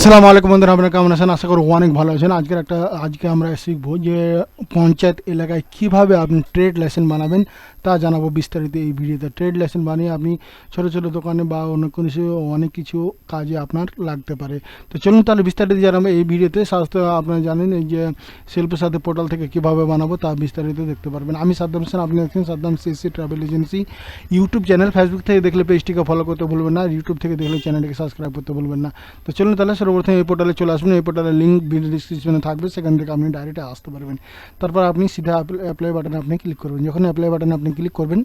আসসালামু আলাইকুম বন্ধুরা, আপনারা কেমন আছেন? আশা করি অনেক ভালো আছেন। আজকে আমরা শিখবো যে পঞ্চায়েত এলাকায় কিভাবে আপনি ট্রেড লাইসেন্স বানাবেন, তা জানাবো বিস্তারিত এই ভিডিওতে। ট্রেড লাইসেন্স বানিয়ে আপনি ছোটো ছোটো দোকানে বা অনেক কিছু কাজে আপনার লাগতে পারে। তো চলুন তাহলে বিস্তারিত জানাবো এই ভিডিওতে। স্বাস্থ্য আপনারা জানেন এই যে শিল্পের সাথে পোর্টাল থেকে কিভাবে বানাবো তা বিস্তারিত দেখতে পারবেন। আমি সাদ্দাম হোসেন, আপনি দেখছেন Saddam CC travel agency YouTube channel. Facebook থেকে দেখলে পেজটিকে ফলো করতে ভুলবেন না, ইউটিউব থেকে দেখলে চ্যানেলটিকে সাবস্ক্রাইব করতে ভুলবেন না। তো চলুন তাহলে সর্বপ্রথম এই পোর্টালে চলে আসবেন। এই পোর্টালের লিঙ্ক ভিডিও ডিসক্রিপশনে থাকবে, সেখান থেকে আপনি ডাইরেক্ট আসতে পারবেন। তারপর আপনি সিধা অ্যাপ্লাই বাটনে আপনি ক্লিক করবেন। যখন অ্যাপ্লাই বাটনে আপনি ক্লিক করবেন,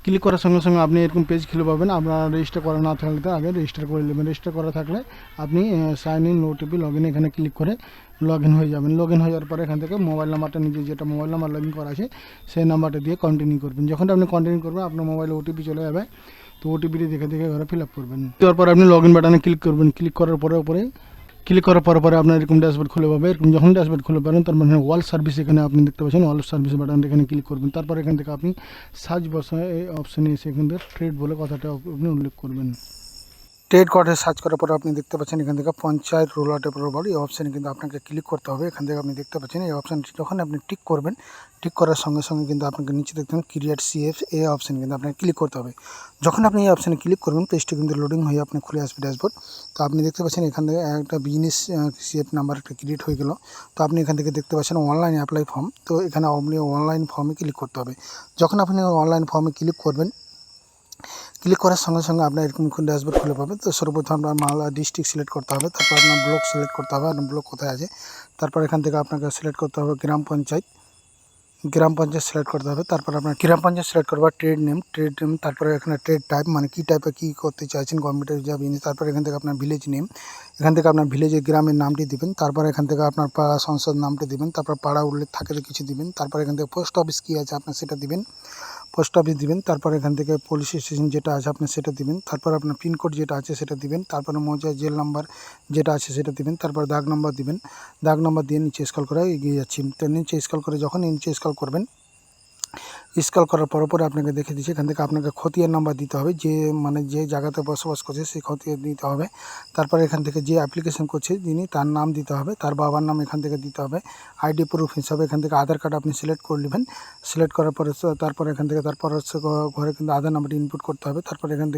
ক্লিক করার সঙ্গে সঙ্গে আপনি এরকম পেজ খুলে পাবেন। আপনার রেজিস্টার করা না থাকলে তো আগে রেজিস্টার করে নেবেন। রেজিস্টার করা থাকলে আপনি sign in OTP log in এখানে ক্লিক করে লগ ইন হয়ে যাবেন। লগ ইন হয়ে যাওয়ার পরে এখান থেকে মোবাইল নাম্বারটা নিজে যেটা মোবাইল নাম্বার লগ ইন করা আছে সেই নাম্বারটা দিয়ে কন্টিনিউ করবেন। যখন আপনি কন্টিনিউ করবেন আপনার মোবাইলে ওটিপি চলে যাবে। তো ওটিপিটি দেখে দেখে ঘরে ফিল আপ করবেন। তারপর আপনি লগ ইন বাটনে ক্লিক করবেন। ক্লিক করার পরে আপনার এরকম ড্যাশবোর্ড খুলে পাবে। এরকম যখন ড্যাশবোর্ড খুলে পাবেন তার মানে ওয়াল সার্ভিস এখানে আপনি দেখতে পাচ্ছেন। ওয়াল সার্ভিস বাটন এখানে ক্লিক করবেন। তারপর এখান থেকে আপনি সার্চ বসায় এই অপশানে এসে এখান থেকে ট্রেড বলে কথাটা আপনি উল্লেখ করবেন। ট্রেড কোডে সার্চ করার পর আপনি দেখতে পাচ্ছেন এখান থেকে পঞ্চায়েত রুরাল ডেভেলপমেন্ট এই অপশানে কিন্তু আপনাকে ক্লিক করতে হবে। এখান থেকে আপনি দেখতে পাচ্ছেন এই অপশানটি যখন আপনি টিক করবেন, টিক করার সঙ্গে সঙ্গে কিন্তু আপনাকে নিচে দেখতে পাবেন ক্রিয়েট সিএফ এই অপশানে কিন্তু আপনাকে ক্লিক করতে হবে। যখন আপনি এই অপশানে ক্লিক করবেন পেজটি কিন্তু লোডিং হয়ে আপনি খুলে আসবে ড্যাশবোর্ড। তো আপনি দেখতে পাচ্ছেন এখান থেকে একটা বিজনেস সিএফ নাম্বার একটা ক্রিয়েট হয়ে গেল। তো আপনি এখান থেকে দেখতে পাচ্ছেন অনলাইন অ্যাপ্লাই ফর্ম। তো এখানে আপনি অনলাইন ফর্মে ক্লিক করতে হবে। যখন আপনি অনলাইন ফর্মে ক্লিক করবেন, ক্লিক করার সঙ্গে সঙ্গে আপনার এরকম ড্যাশবোর্ড খুলে পাবেন। তো সর্বপ্রথম আপনার মালদা ডিস্ট্রিক্ট সিলেক্ট করতে হবে। তারপর আপনার ব্লক সিলেক্ট করতে হবে, আপনার ব্লক কোথায় আছে। তারপর এখান থেকে আপনাকে সিলেক্ট করতে হবে গ্রাম পঞ্চায়েত সিলেক্ট করতে হবে। তারপর আপনার গ্রাম পঞ্চায়েত সিলেক্ট করবে। ট্রেড নেম, তারপরে এখানে ট্রেড টাইপ মানে কী টাইপের কী করতে চাইছেন, কম্পিউটার যা বিজনেস। তারপর এখান থেকে আপনার ভিলেজ নেম, এখান থেকে আপনার ভিলেজের গ্রামের নামটি দিবেন। তারপর এখান থেকে আপনার পাড়া সংসদ নামটি দিবেন। তারপর পাড়া উল্লেখ থাকলে কিছু দিবেন। তারপর এখান থেকে পোস্ট অফিস কী আছে আপনার সেটা দিবেন, পোস্ট অফিস দিবেন। তারপর এখান থেকে পুলিশ স্টেশন যেটা আছে আপনি সেটা দিবেন। তারপর আপনার পিনকোড যেটা আছে সেটা দিবেন। তারপরে মৌজা জেল নাম্বার যেটা আছে সেটা দিবেন। তারপর দাগ নাম্বার দিবেন। দাগ নাম্বার দিয়ে নিচে স্ক্রল করে এগিয়ে যাচ্ছি। তো নিচে স্ক্রল করে যখন নিচে স্ক্রল করবেন, স্ক্রল করার পরে আপনাকে দেখে দিচ্ছে এখান থেকে আপনাকে খতিয়ান নাম্বার দিতে হবে, যে মানে যে জায়গাতে বসবাস করছে সেই খতিয়ান দিতে হবে। তারপর এখান থেকে যে অ্যাপ্লিকেশন করছে যিনি তার নাম দিতে হবে, তার বাবার নাম এখান থেকে দিতে হবে। আইডি প্রুফ হিসাবে এখান থেকে আধার কার্ড আপনি সিলেক্ট করে নেবেন। সিলেক্ট করার পরে তারপর এখান থেকে হচ্ছে ঘরে কিন্তু আধার নাম্বারটি ইনপুট করতে হবে। তারপর এখান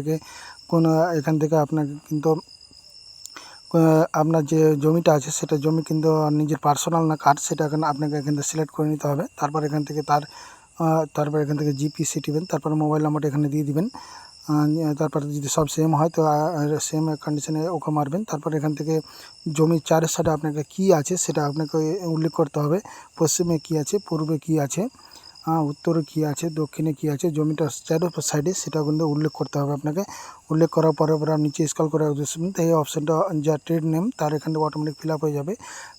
থেকে আপনাকে কিন্তু আপনার যে জমিটা আছে সেটা জমি কিন্তু নিজের পার্সোনাল না কার্ড, সেটা আপনাকে এখান থেকে সিলেক্ট করে নিতে হবে। তারপর এখান থেকে জিপি দিবেন। তারপরে মোবাইল নাম্বারটা এখানে দিয়ে দিবেন। তারপরে যদি সব সেম হয় তো সেম কন্ডিশনে ওকে মারবেন। তারপর এখান থেকে জমির চারের সাইডে আপনাকে কী আছে সেটা আপনাকে উল্লেখ করতে হবে। পশ্চিমে কী আছে, পূর্বে কী আছে, উত্তরে কী আছে, দক্ষিণে কী আছে, জমিটার চারো সাইডে সেটা কিন্তু উল্লেখ করতে হবে আপনাকে। উল্লেখ করার পরে আপনি নিচে স্ক্রল করে আসবেন। তো এই অপশানটা যা ট্রেড নেম তার এখান থেকে অটোমেটিক ফিল আপ হয়ে যাবে।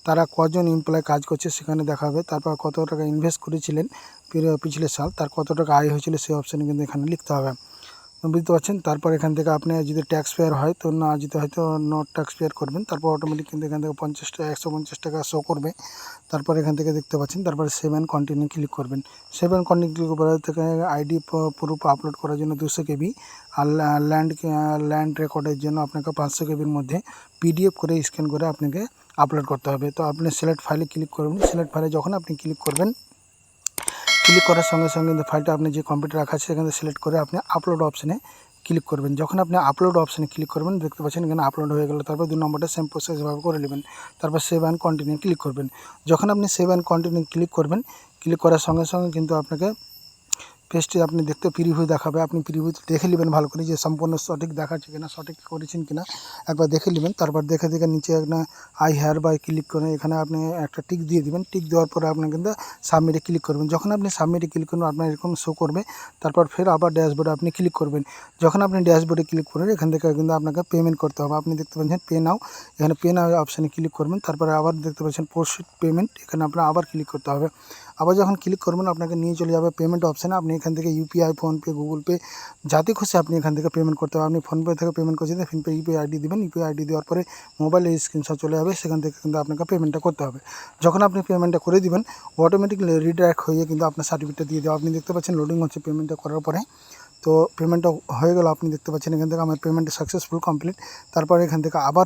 তারা কজন এমপ্লয় কাজ করছে সেখানে দেখাবে। তারপর কত টাকা ইনভেস্ট করেছিলেন পিছলে সাল, তার কত টাকা আয় হয়েছিল সেই অপশানে কিন্তু এখানে লিখতে হবে। বুঝতে পারছেন। তারপর এখান থেকে আপনি যদি ট্যাক্স পেয়ার হয় তো না, যদি হয়তো নট ট্যাক্স পেয়ার করবেন। তারপর অটোমেটিক কিন্তু এখান থেকে 150 টাকা শো করবে। তারপর এখান থেকে দেখতে পাচ্ছেন তারপরে সেভ অ্যান্ড কন্টিনিউ ক্লিক করবেন। সেভ অ্যান্ড কন্টিনিউ ক্লিক করার থেকে আইডি প্রুফ আপলোড করার জন্য 200 কেবি, আর ল্যান্ড রেকর্ডের জন্য আপনাকে 500 কেবির মধ্যে পিডিএফ করে স্ক্যান করে আপনাকে আপলোড করতে হবে। তো আপনি সিলেক্ট ফাইলে ক্লিক করবেন। সিলেক্ট ফাইলে যখন আপনি ক্লিক করবেন, ক্লিক করার সঙ্গে সঙ্গে কিন্তু ফাইলটা আপনি যে কম্পিউটার রাখা আছে সেখানে সিলেক্ট করে আপনি আপলোড অপশানে ক্লিক করবেন। যখন আপনি আপলোড অপশানে ক্লিক করবেন দেখতে পাচ্ছেন এখানে আপলোড হয়ে গেল। তারপর 2 নম্বরটা সেম প্রসেসভাবে করে নেবেন। তারপর সেভ অ্যান্ড কন্টিনিউ ক্লিক করবেন। যখন আপনি সেভ অ্যান্ড কন্টিনিউ ক্লিক করবেন, ক্লিক করার সঙ্গে সঙ্গে কিন্তু আপনাকে পেজটি আপনি দেখতে প্রিভিউ দেখাবে। আপনি প্রিভিউ দেখে নেবেন ভালো করে যে সম্পূর্ণ সঠিক দেখাচ্ছে কিনা, সঠিক করেছেন কিনা একবার দেখে নেবেন। তারপর দেখে নিচে একটা আই হেয়ার বাই ক্লিক করে এখানে আপনি একটা টিক দিয়ে দিবেন। টিক দেওয়ার পরে আপনি কিন্তু সাবমিটে ক্লিক করবেন। যখন আপনি সাবমিটে ক্লিক করবেন আপনার এরকম শো করবে। তারপর ফের আবার ড্যাশবোর্ডে আপনি ক্লিক করবেন। যখন আপনি ড্যাশবোর্ডে ক্লিক করবেন এখান থেকে কিন্তু আপনাকে পেমেন্ট করতে হবে। আপনি দেখতে পাচ্ছেন পে নাও, এখানে পে নাও অপশানে ক্লিক করবেন। তারপরে আবার দেখতে পাচ্ছেন প্রসিড পেমেন্ট, এখানে আপনার আবার ক্লিক করতে হবে। আবার যখন ক্লিক করবেন আপনাকে নিয়ে চলে যাবে পেমেন্ট অপশানে। আপনি এখান থেকে ইউপিআই, ফোনপে, গুগল পে যাতে খুশি আপনি এখান থেকে পেমেন্ট করতে হবে। আপনি ফোনপে থেকে পেমেন্ট করছেন, ফোনপে ইউপিআই আইডি দেবেন। ইউপিআই আইডি দেওয়ার পরে মোবাইলে স্ক্রিনশট চলে যাবে, সেখান থেকে কিন্তু আপনাকে পেমেন্টটা করতে হবে। যখন আপনি পেমেন্টটা করে দিবেন অটোমেটিক্যালি রিডাইরেক্ট হয়ে কিন্তু আপনার সার্টিফিকেটটা দিয়ে দেওয়া। আপনি দেখতে পাচ্ছেন লোডিং হচ্ছে পেমেন্টটা করার পরে। তো পেমেন্টটা হয়ে গেল, আপনি দেখতে পাচ্ছেন এখান থেকে আমার পেমেন্ট সাকসেসফুল কমপ্লিট। তারপরে এখান থেকে আবার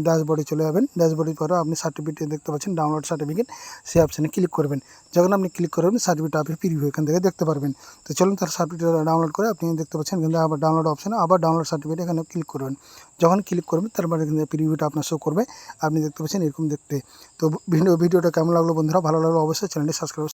ড্যাশবোর্ডে চলে যাবেন। ড্যাশবোর্ডের পরে আপনি সার্টিফিকেট দেখতে পাচ্ছেন, ডাউনলোড সার্টিফিকেট, সেই অপশানে ক্লিক করবেন। যখন আপনি ক্লিক করবেন সার্টিফিকেট আপনি প্রিভিউ এখান থেকে দেখতে পারবেন। তো চলুন তার সার্টিফিকেট ডাউনলোড করে আপনি দেখতে পাচ্ছেন এখান থেকে আবার ডাউনলোড অপশানে আবার ডাউনলোড সার্টিফিকেট এখানে ক্লিক করবেন। যখন ক্লিক করবেন তারপরে এখান থেকে প্রিভিউটা আপনার শো করবে, আপনি দেখতে পাচ্ছেন এরকম দেখতে। তো ভিডিওটা কেমন লাগলো বন্ধুরা, ভালো লাগলো অবশ্যই চ্যানেলটি সাবস্ক্রাইব